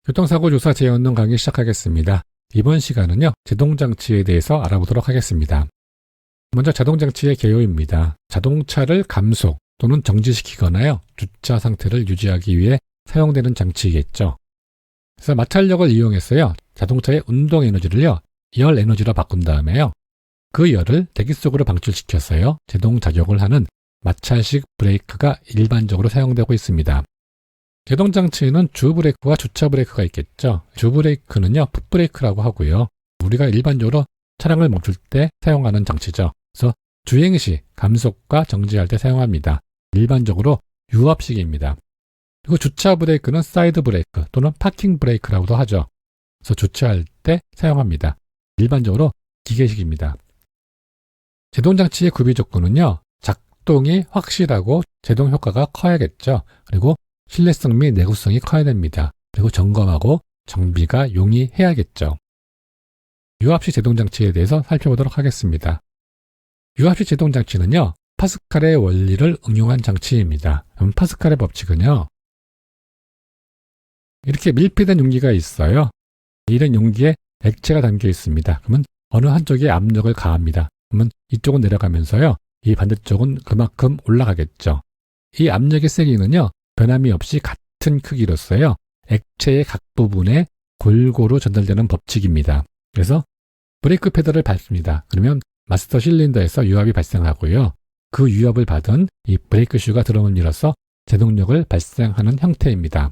교통사고 조사 재연능 강의 시작하겠습니다. 이번 시간은요, 제동장치에 대해서 알아보도록 하겠습니다. 먼저 자동장치의 개요입니다. 자동차를 감속 또는 정지시키거나요, 주차 상태를 유지하기 위해 사용되는 장치이겠죠. 그래서 마찰력을 이용해서요, 자동차의 운동 에너지를요, 열 에너지로 바꾼 다음에요, 그 열을 대기 속으로 방출시켜서요, 제동 작용을 하는 마찰식 브레이크가 일반적으로 사용되고 있습니다. 제동장치에는 주브레이크와 주차 브레이크가 있겠죠. 주브레이크는요, 풋브레이크라고 하고요. 우리가 일반적으로 차량을 멈출 때 사용하는 장치죠. 그래서 주행 시 감속과 정지할 때 사용합니다. 일반적으로 유압식입니다. 그리고 주차 브레이크는 사이드 브레이크 또는 파킹 브레이크라고도 하죠. 그래서 주차할 때 사용합니다. 일반적으로 기계식입니다. 제동장치의 구비 조건은요, 작동이 확실하고 제동 효과가 커야겠죠. 그리고 신뢰성 및 내구성이 커야 됩니다. 그리고 점검하고 정비가 용이해야겠죠. 유압식 제동장치에 대해서 살펴보도록 하겠습니다. 유압식 제동장치는요, 파스칼의 원리를 응용한 장치입니다. 파스칼의 법칙은요, 이렇게 밀폐된 용기가 있어요. 이런 용기에 액체가 담겨 있습니다. 그러면 어느 한쪽에 압력을 가합니다. 그러면 이쪽은 내려가면서요, 이 반대쪽은 그만큼 올라가겠죠. 이 압력의 세기는요, 변함이 없이 같은 크기로서요, 액체의 각 부분에 골고루 전달되는 법칙입니다. 그래서 브레이크 페달을 밟습니다. 그러면 마스터 실린더에서 유압이 발생하고요. 그 유압을 받은 이 브레이크 슈가 드럼을 밀어서 제동력을 발생하는 형태입니다.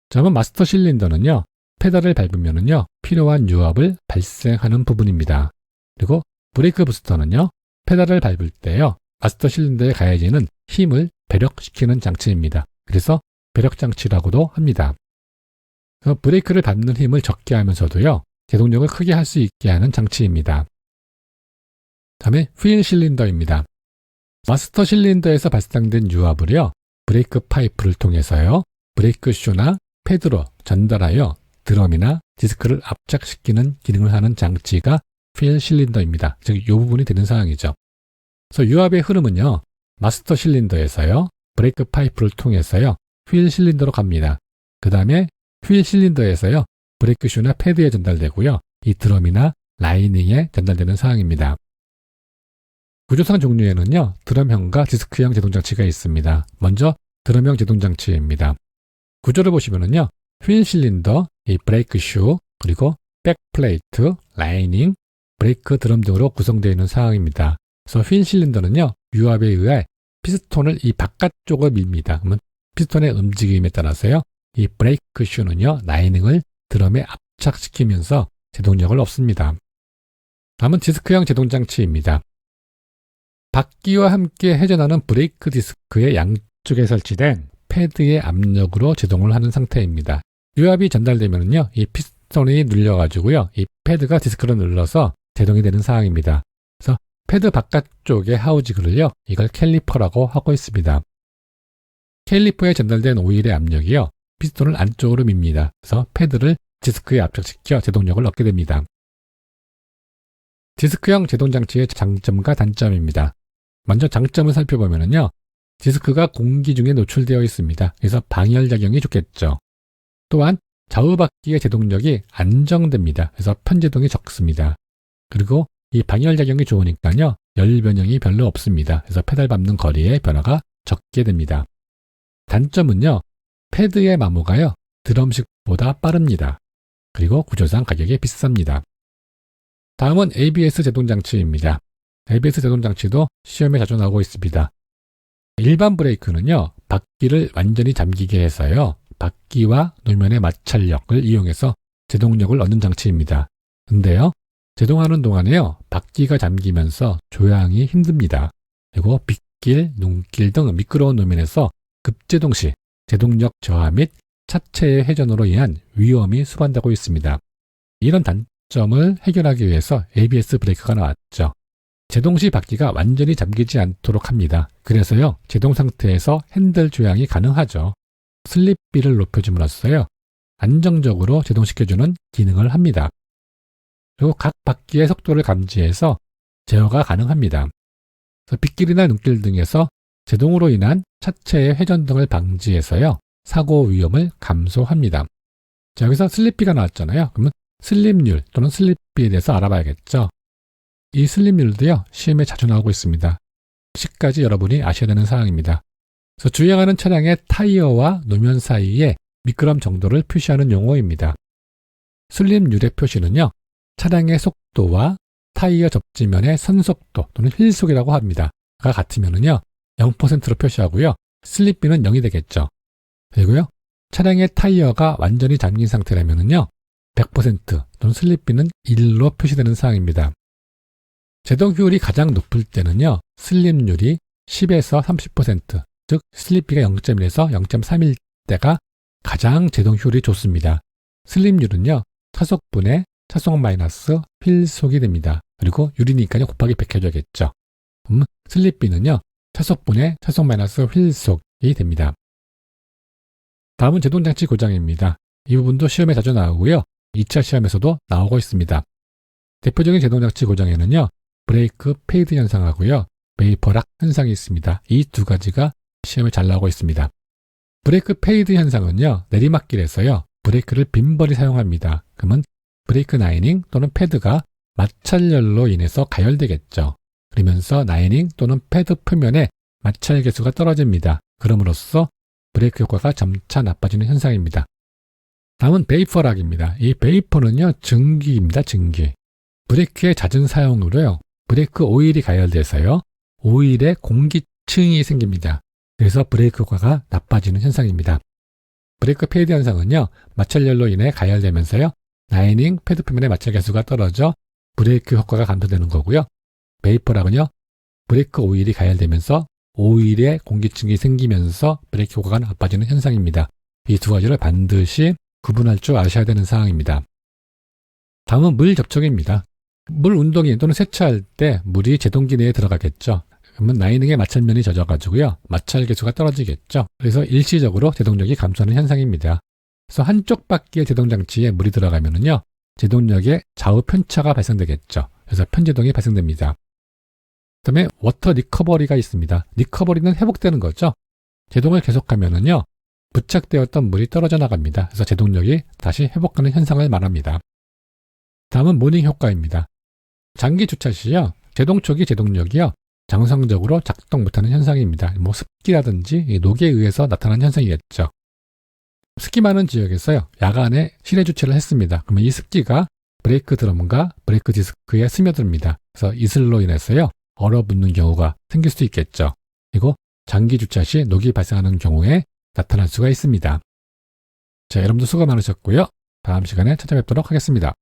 자, 그럼 마스터 실린더는요, 페달을 밟으면은요, 필요한 유압을 발생하는 부분입니다. 그리고 브레이크 부스터는요, 페달을 밟을 때요, 마스터 실린더에 가해지는 힘을 배력시키는 장치입니다. 그래서 배력장치라고도 합니다. 그래서 브레이크를 밟는 힘을 적게 하면서도요, 제동력을 크게 할 수 있게 하는 장치입니다. 다음에 휠 실린더입니다. 마스터 실린더에서 발생된 유압을요, 브레이크 파이프를 통해서요, 브레이크 슈나 패드로 전달하여 드럼이나 디스크를 압착시키는 기능을 하는 장치가 휠 실린더입니다. 즉, 이 부분이 되는 상황이죠. 그래서 유압의 흐름은요, 마스터 실린더에서요, 브레이크 파이프를 통해서요, 휠 실린더로 갑니다. 그 다음에 휠 실린더에서요, 브레이크 슈나 패드에 전달되고요, 이 드럼이나 라이닝에 전달되는 상황입니다. 구조상 종류에는요, 드럼형과 디스크형 제동장치가 있습니다. 먼저 드럼형 제동장치입니다. 구조를 보시면은요, 휠 실린더, 이 브레이크 슈, 그리고 백 플레이트, 라이닝, 브레이크 드럼 등으로 구성되어 있는 상황입니다. 그래서 휠 실린더는요, 유압에 의해 피스톤을 이 바깥쪽으로 밀니다. 그러면 피스톤의 움직임에 따라서요, 이 브레이크 슈는요, 라이닝을 드럼에 압착시키면서 제동력을 얻습니다. 다음은 디스크형 제동장치입니다. 바퀴와 함께 회전하는 브레이크 디스크의 양쪽에 설치된 패드의 압력으로 제동을 하는 상태입니다. 유압이 전달되면요, 이 피스톤이 눌려가지고요, 이 패드가 디스크를 눌러서 제동이 되는 상황입니다. 그래서 패드 바깥쪽의 하우지글을요, 이걸 캘리퍼라고 하고 있습니다. 캘리퍼에 전달된 오일의 압력이요, 피스톤을 안쪽으로 밉니다. 그래서 패드를 디스크에 압착시켜 제동력을 얻게 됩니다. 디스크형 제동장치의 장점과 단점입니다. 먼저 장점을 살펴보면요, 디스크가 공기 중에 노출되어 있습니다. 그래서 방열작용이 좋겠죠. 또한 좌우바퀴의 제동력이 안정됩니다. 그래서 편제동이 적습니다. 그리고 이 방열작용이 좋으니까요, 열 변형이 별로 없습니다. 그래서 페달 밟는 거리의 변화가 적게 됩니다. 단점은요, 패드의 마모가요, 드럼식보다 빠릅니다. 그리고 구조상 가격이 비쌉니다. 다음은 ABS 제동장치입니다. ABS 제동장치도 시험에 자주 나오고 있습니다. 일반 브레이크는요, 바퀴를 완전히 잠기게 해서요, 바퀴와 노면의 마찰력을 이용해서 제동력을 얻는 장치입니다. 근데요, 제동하는 동안에요, 바퀴가 잠기면서 조향이 힘듭니다. 그리고 빗길, 눈길 등 미끄러운 노면에서 급제동 시 제동력 저하 및 차체의 회전으로 인한 위험이 수반되고 있습니다. 이런 단점을 해결하기 위해서 ABS 브레이크가 나왔죠. 제동 시 바퀴가 완전히 잠기지 않도록 합니다. 그래서요, 제동 상태에서 핸들 조향이 가능하죠. 슬립비를 높여줌으로써요, 안정적으로 제동시켜주는 기능을 합니다. 그리고 각 바퀴의 속도를 감지해서 제어가 가능합니다. 그래서 빗길이나 눈길 등에서 제동으로 인한 차체의 회전 등을 방지해서요, 사고 위험을 감소합니다. 자, 여기서 슬리피가 나왔잖아요. 그러면 슬립률 또는 슬리피에 대해서 알아봐야겠죠. 이 슬립률도요, 시험에 자주 나오고 있습니다. 시까지 여러분이 아셔야 되는 사항입니다. 그래서 주행하는 차량의 타이어와 노면 사이에 미끄럼 정도를 표시하는 용어입니다. 슬립률의 표시는요, 차량의 속도와 타이어 접지면의 선속도 또는 휠속이라고 합니다. 가 같으면은요, 0%로 표시하고요, 슬리피는 0이 되겠죠. 그리고요, 차량의 타이어가 완전히 잠긴 상태라면은요, 100% 또는 슬리피는 1로 표시되는 사항입니다. 제동 효율이 가장 높을 때는요, 슬립률이 10에서 30%, 즉 슬리피가 0.1에서 0.3일 때가 가장 제동 효율이 좋습니다. 슬립률은요, 차속분의 차속 마이너스 휠속이 됩니다. 그리고 유리니까요, 곱하기 100 해줘야겠죠. 슬리피는요, 차속분의 차속 마이너스 휠속이 됩니다. 다음은 제동장치 고장입니다. 이 부분도 시험에 자주 나오고요, 2차 시험에서도 나오고 있습니다. 대표적인 제동장치 고장에는요, 브레이크 페이드 현상하고요, 베이퍼락 현상이 있습니다. 이 두 가지가 시험에 잘 나오고 있습니다. 브레이크 페이드 현상은요, 내리막길에서요, 브레이크를 빈번히 사용합니다. 그러면 브레이크 라이닝 또는 패드가 마찰열로 인해서 가열되겠죠. 그러면서 라이닝 또는 패드 표면에 마찰 계수가 떨어집니다. 그럼으로써 브레이크 효과가 점차 나빠지는 현상입니다. 다음은 베이퍼락입니다. 이 베이퍼는요, 증기입니다. 증기. 브레이크의 잦은 사용으로요, 브레이크 오일이 가열돼서요, 오일에 공기층이 생깁니다. 그래서 브레이크 효과가 나빠지는 현상입니다. 브레이크 페이드 현상은요, 마찰열로 인해 가열되면서요, 라이닝, 패드 표면의 마찰 계수가 떨어져 브레이크 효과가 감소되는 거고요. 베이퍼락은요, 브레이크 오일이 가열되면서 오일에 공기층이 생기면서 브레이크 효과가 나빠지는 현상입니다. 이 두 가지를 반드시 구분할 줄 아셔야 되는 사항입니다. 다음은 물 접촉입니다. 물 운동이 또는 세차할 때 물이 제동기 내에 들어가겠죠. 그러면 라이닝의 마찰면이 젖어가지고요, 마찰 계수가 떨어지겠죠. 그래서 일시적으로 제동력이 감소하는 현상입니다. 그래서 한쪽 바퀴의 제동장치에 물이 들어가면은요, 제동력의 좌우 편차가 발생되겠죠. 그래서 편제동이 발생됩니다. 그 다음에 워터 리커버리가 있습니다. 리커버리는 회복되는 거죠. 제동을 계속하면은요, 부착되었던 물이 떨어져 나갑니다. 그래서 제동력이 다시 회복하는 현상을 말합니다. 다음은 모닝 효과입니다. 장기 주차 시요, 제동초기 제동력이요, 정상적으로 작동 못하는 현상입니다. 습기라든지 녹에 의해서 나타나는 현상이겠죠. 습기 많은 지역에서요, 야간에 실내 주차를 했습니다. 그러면 이 습기가 브레이크 드럼과 브레이크 디스크에 스며듭니다. 그래서 이슬로 인해서요, 얼어붙는 경우가 생길 수 있겠죠. 그리고 장기 주차 시 녹이 발생하는 경우에 나타날 수가 있습니다. 자, 여러분도 수고 많으셨고요. 다음 시간에 찾아뵙도록 하겠습니다.